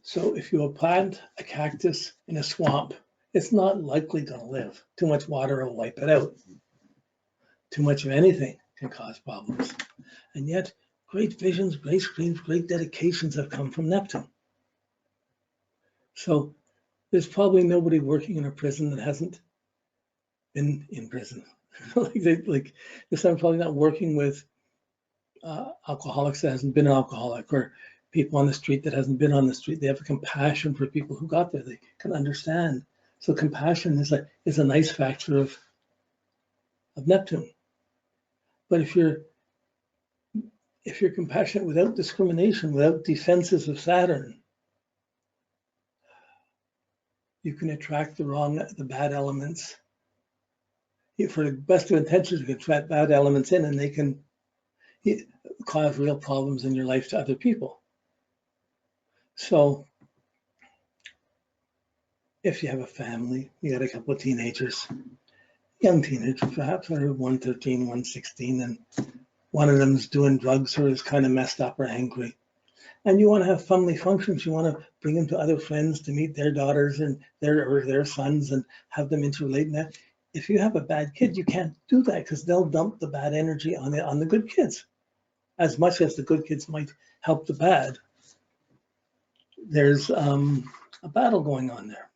So if you plant a cactus in a swamp, it's not likely going to live. Too much water will wipe it out. Too much of anything can cause problems. And yet, great visions, great dreams, great dedications have come from Neptune. So there's probably nobody working in a prison that hasn't been in prison. like this, I'm probably not working with alcoholics that hasn't been an alcoholic, or people on the street that hasn't been on the street. They have a compassion for people who got there. They can understand. So compassion is a nice factor of Neptune. But if you're compassionate without discrimination, without defenses of Saturn, you can attract the bad elements. For the best of intentions, you can attract bad elements in, and they can cause real problems in your life to other people. So if you have a family, you got a couple of teenagers, young teenagers perhaps, one 13, one 16, and one of them is doing drugs or is kind of messed up or angry. And you want to have family functions. You want to bring them to other friends to meet their daughters and their sons and have them interrelate in that. If you have a bad kid, you can't do that because they'll dump the bad energy on the good kids. As much as the good kids might help the bad, there's a battle going on there.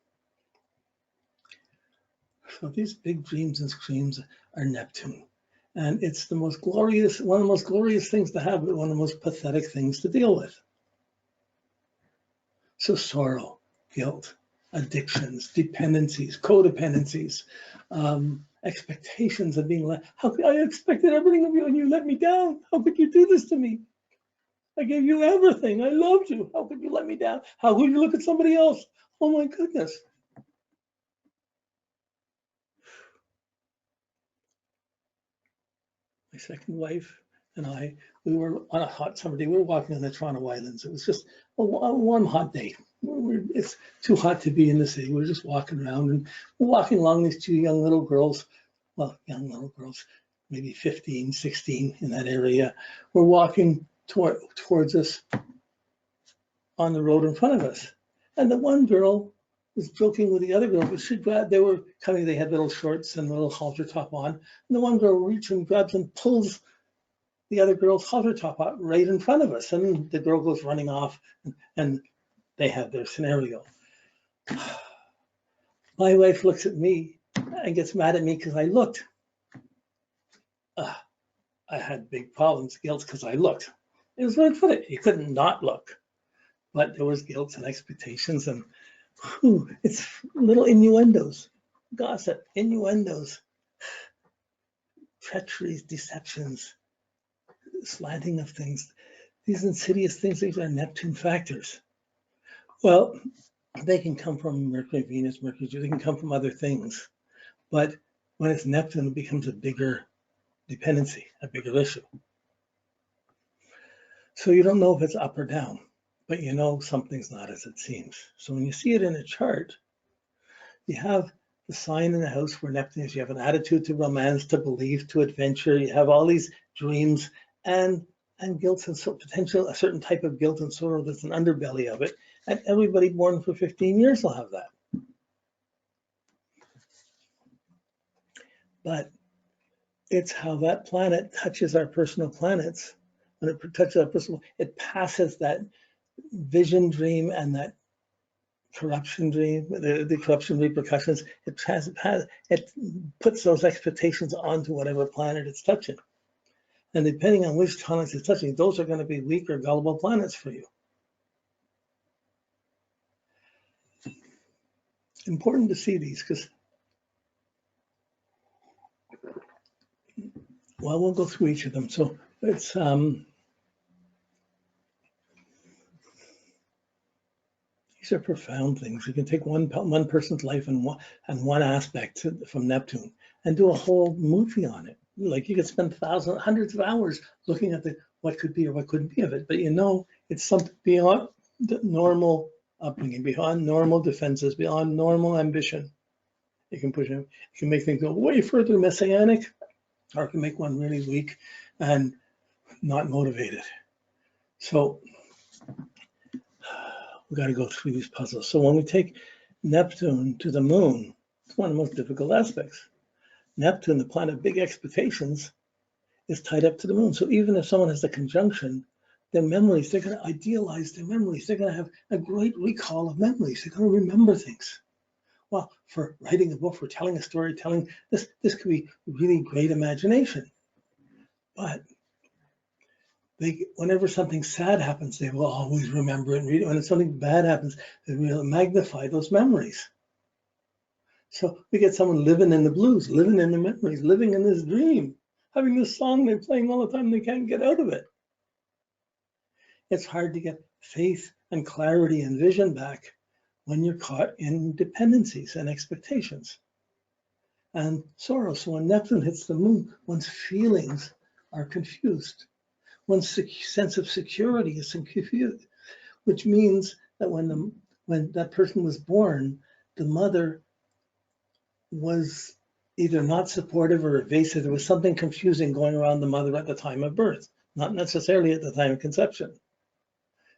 So these big dreams and screams are Neptune. And it's the most glorious, one of the most glorious things to have, but one of the most pathetic things to deal with. So sorrow, guilt, addictions, dependencies, codependencies, expectations of being let. How could I expected everything of you and you let me down? How could you do this to me? I gave you everything. I loved you. How could you let me down? How could you look at somebody else? Oh my goodness. My second wife and I, we were on a hot summer day. We were walking on the Toronto Islands. It was just a warm, hot day. It's too hot to be in the city. We were just walking around, and we're walking along these two young little girls, young little girls, maybe 15, 16 in that area. We're walking towards us on the road in front of us. And the one girl was joking with the other girl, but they were coming, they had little shorts and a little halter top on. And the one girl reaches and grabs and pulls the other girl's halter top out right in front of us. And the girl goes running off, and they have their scenario. My wife looks at me and gets mad at me because I looked. I had big problems, guilt, because I looked. It was right in front of it. You couldn't not look. But there was guilt and expectations, and it's little innuendos, gossip, innuendos, treacheries, deceptions, slanting of things. These insidious things, these are Neptune factors. Well, they can come from Mercury, Venus, Mercury, they can come from other things. But when it's Neptune, it becomes a bigger dependency, a bigger issue. So you don't know if it's up or down, but you know something's not as it seems. So when you see it in a chart, you have the sign in the house where Neptune is. You have an attitude to romance, to belief, to adventure. You have all these dreams and guilt and so potential, a certain type of guilt and sorrow that's an underbelly of it. And everybody born for 15 years will have that. But it's how that planet touches our personal planets. When it touches our personal, it passes that vision dream and that corruption dream, the corruption repercussions. It puts those expectations onto whatever planet it's touching. And depending on which planets it's touching, those are going to be weak or gullible planets for you. Important to see these because, well, we'll go through each of them. So it's these are profound things. You can take one person's life and one aspect from Neptune and do a whole movie on it. Like you could spend hundreds of hours looking at what could be or what couldn't be of it. But you know, it's something beyond the normal upbringing, beyond normal defenses, beyond normal ambition. It can push him. It can make things go way further messianic, or it can make one really weak and not motivated. So we've got to go through these puzzles. So when we take Neptune to the moon, it's one of the most difficult aspects. Neptune, the planet of big expectations, is tied up to the moon. So even if someone has a conjunction, their memories, they're going to idealize their memories. They're going to have a great recall of memories. They're going to remember things. Well, for writing a book, for telling a story, this could be really great imagination. But whenever something sad happens, they will always remember it and read it. When something bad happens, they will magnify those memories. So we get someone living in the blues, living in the memories, living in this dream, having this song they're playing all the time, they can't get out of it. It's hard to get faith and clarity and vision back when you're caught in dependencies and expectations and sorrow. So when Neptune hits the moon, one's feelings are confused. One's sense of security is confused, which means that when that person was born, the mother was either not supportive or evasive. There was something confusing going around the mother at the time of birth, not necessarily at the time of conception.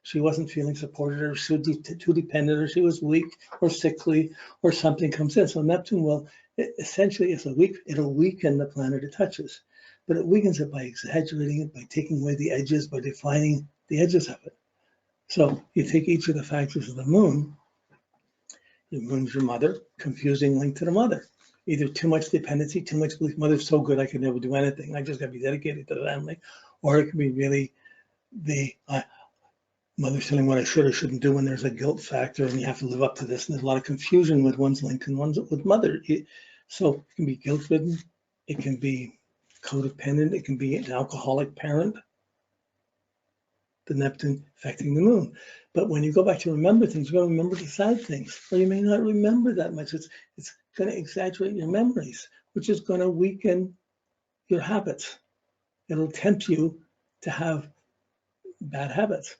She wasn't feeling supported, or she was too dependent, or she was weak or sickly, or something comes in. So Neptune will essentially, it'll weaken the planet it touches, but it weakens it by exaggerating it, by taking away the edges, by defining the edges of it. So you take each of the factors of the moon. The moon's your mother, confusing link to the mother. Either too much dependency, too much belief, mother's so good I could never do anything, I just got to be dedicated to the family. Or it can be really the mother's telling what I should or shouldn't do when there's a guilt factor and you have to live up to this. And there's a lot of confusion with one's link and one's with mother. So it can be guilt-ridden, it can be codependent, it can be an alcoholic parent, the Neptune affecting the moon. But when you go back to remember things, you're going to remember the sad things, or you may not remember that much. It's going to exaggerate your memories, which is going to weaken your habits. It'll tempt you to have bad habits.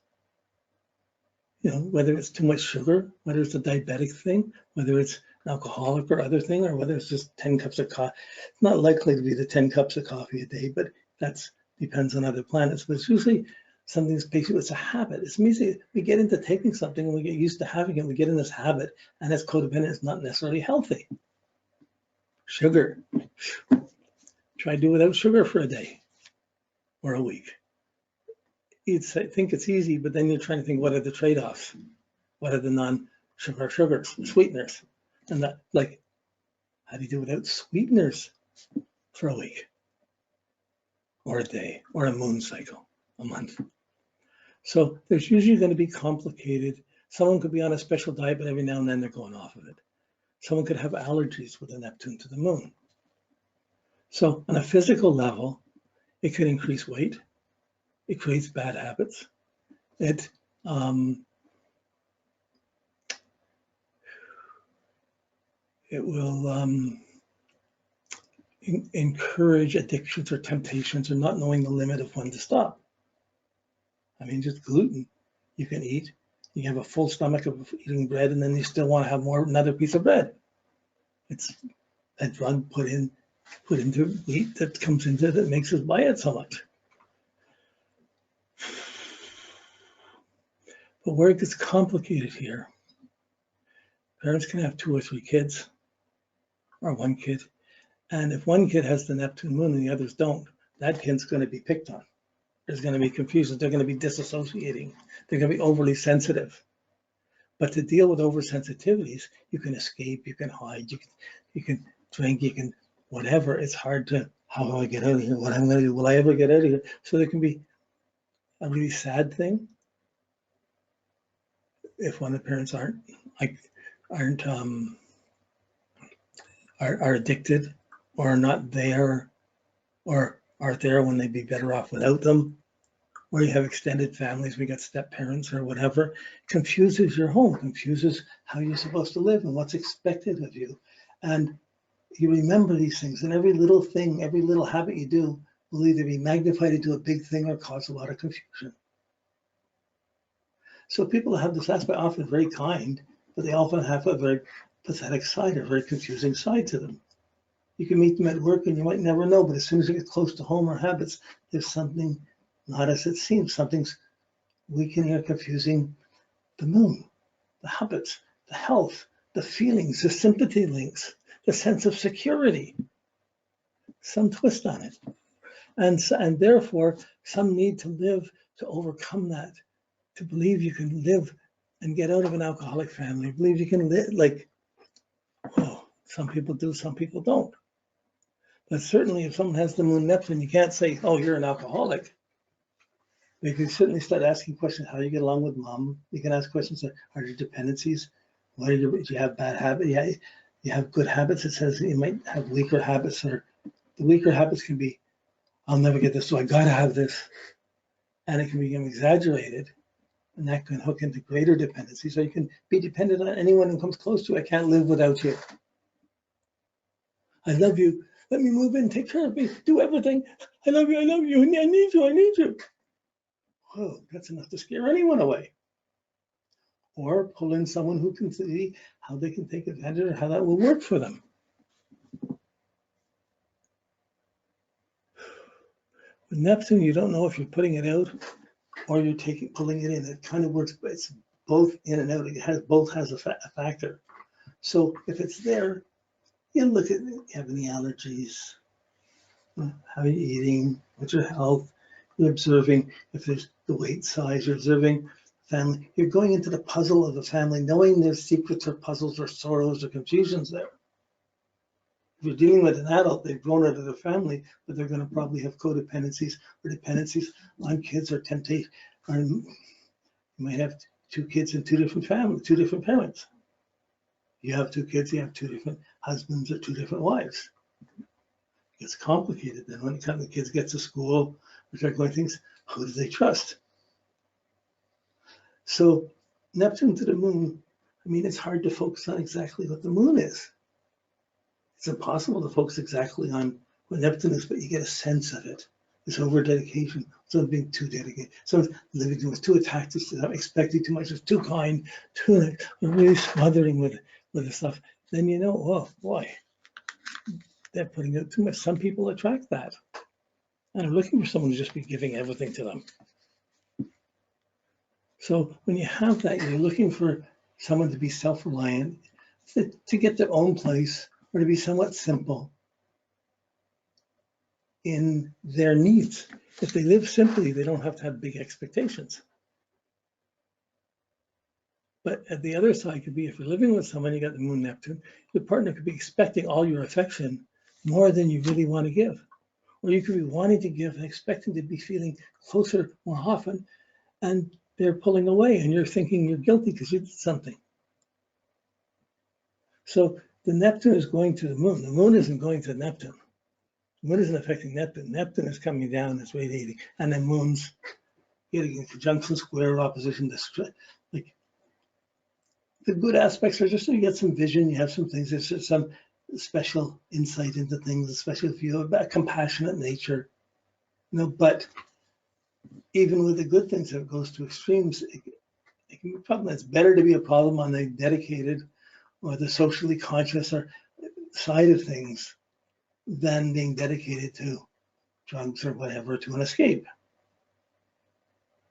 You know, whether it's too much sugar, whether it's a diabetic thing, whether it's an alcoholic or other thing, or whether it's just 10 cups of coffee. It's not likely to be the 10 cups of coffee a day, but that depends on other planets. But it's usually something that's basically, it's a habit. It's amazing. We get into taking something and we get used to having it. We get in this habit, and it's codependent. It's not necessarily healthy. Sugar. Try to do without sugar for a day or a week. You'd think it's easy, but then you're trying to think, what are the trade-offs? What are the non-sugar sugars, sweeteners? And that, like, how do you do without sweeteners for a week or a day or a moon cycle, a month? So there's usually going to be complicated. Someone could be on a special diet, but every now and then they're going off of it. Someone could have allergies with a Neptune to the moon. So on a physical level, it could increase weight. It creates bad habits. It will encourage addictions or temptations, or not knowing the limit of when to stop. I mean, just gluten, you can eat. You have a full stomach of eating bread, and then you still want to have another piece of bread. It's a drug put into wheat that comes into that makes us buy it so much. But where it gets complicated here, parents can have 2 or 3 kids, or 1 kid. And if one kid has the Neptune moon and the others don't, that kid's going to be picked on. There's going to be confusion. They're going to be disassociating. They're going to be overly sensitive. But to deal with oversensitivities, you can escape, you can hide, you can drink, you can whatever. It's hard to, how do I get out of here? What am I going to do? Will I ever get out of here? So there can be a really sad thing if one of the parents are addicted, or not there, or are there when they'd be better off without them, or you have extended families, we got step parents or whatever, confuses your home, confuses how you're supposed to live and what's expected of you. And you remember these things, and every little thing, every little habit you do will either be magnified into a big thing or cause a lot of confusion. So people that have this aspect are often very kind, but they often have a very pathetic side, or very confusing side to them. You can meet them at work and you might never know, but as soon as you get close to home or habits, there's something not as it seems. Something's weakening or confusing the moon. the habits, the health, the feelings, the sympathy links, the sense of security, some twist on it. And therefore, some need to live to overcome that, to believe you can live and get out of an alcoholic family, believe you can live, like, oh, some people do, some people don't. But certainly if someone has the moon Neptune, you can't say, oh, you're an alcoholic. You can certainly start asking questions, how do you get along with mom? You can ask questions, are there dependencies? What are do you have bad habits? Yeah, you have good habits. It says you might have weaker habits, or the weaker habits can be, I'll never get this, so I gotta have this. And it can become exaggerated, and that can hook into greater dependency. So you can be dependent on anyone who comes close to you. I can't live without you. I love you. Let me move in, take care of me, do everything. I love you, I need you, I need you. Whoa, that's enough to scare anyone away. Or pull in someone who can see how they can take advantage or how that will work for them. With Neptune, you don't know if you're putting it out or you're pulling it in. It kind of works, but it's both in and out. It both has a factor. So if it's there, you look at, you have any allergies? How are you eating? What's your health? You're observing if there's the weight size, you're observing family. You're going into the puzzle of the family, knowing there's secrets or puzzles or sorrows or confusions there. If you're dealing with an adult, they've grown out of their family, but they're going to probably have codependencies or dependencies on kids or temptation. Or you might have 2 kids in 2 different families, 2 different parents. You have 2 kids, you have 2 different husbands or 2 different wives. It's complicated then when the kids get to school, which are going things, who do they trust? So Neptune to the moon, I mean, it's hard to focus on exactly what the moon is. It's impossible to focus exactly on what Neptune is, but you get a sense of it. This over dedication, someone being too dedicated, someone living too attached to stuff, expecting too much, it's too kind, too really smothering with the stuff. Then you know, oh boy, they're putting out too much. Some people attract that. And I'm looking for someone to just be giving everything to them. So when you have that, you're looking for someone to be self-reliant, to get their own place, or to be somewhat simple in their needs. If they live simply, they don't have to have big expectations. But at the other side could be, if you're living with someone, you got the moon Neptune, your partner could be expecting all your affection more than you really want to give. Or you could be wanting to give and expecting to be feeling closer more often, and they're pulling away and you're thinking you're guilty because you did something. So the Neptune is going to the moon. The moon isn't going to Neptune. The moon isn't affecting Neptune. Neptune is coming down, it's radiating, and then moon's getting in conjunction, square, opposition, like the good aspects are just so you get some vision, you have some things, there's just some special insight into things, especially if you have a compassionate nature. But even with the good things, if it goes to extremes, it can be a problem. It's better to be a problem on the dedicated or the socially conscious or side of things than being dedicated to drugs or whatever to an escape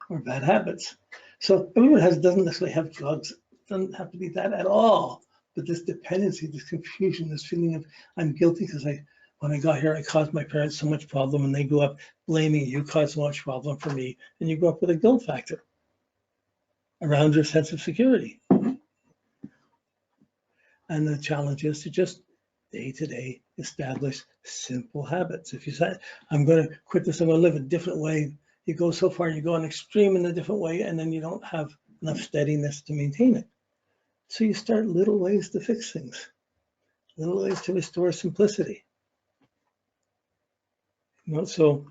or bad habits. So everyone doesn't necessarily have drugs. It doesn't have to be that at all. But this dependency, this confusion, this feeling of I'm guilty because when I got here, I caused my parents so much problem, and they grew up blaming you caused so much problem for me, and you grew up with a guilt factor around your sense of security. And the challenge is to just day to day establish simple habits. If you say, I'm going to quit this, I'm going to live a different way, you go so far, you go an extreme in a different way, and then you don't have enough steadiness to maintain it. So you start little ways to fix things, little ways to restore simplicity. So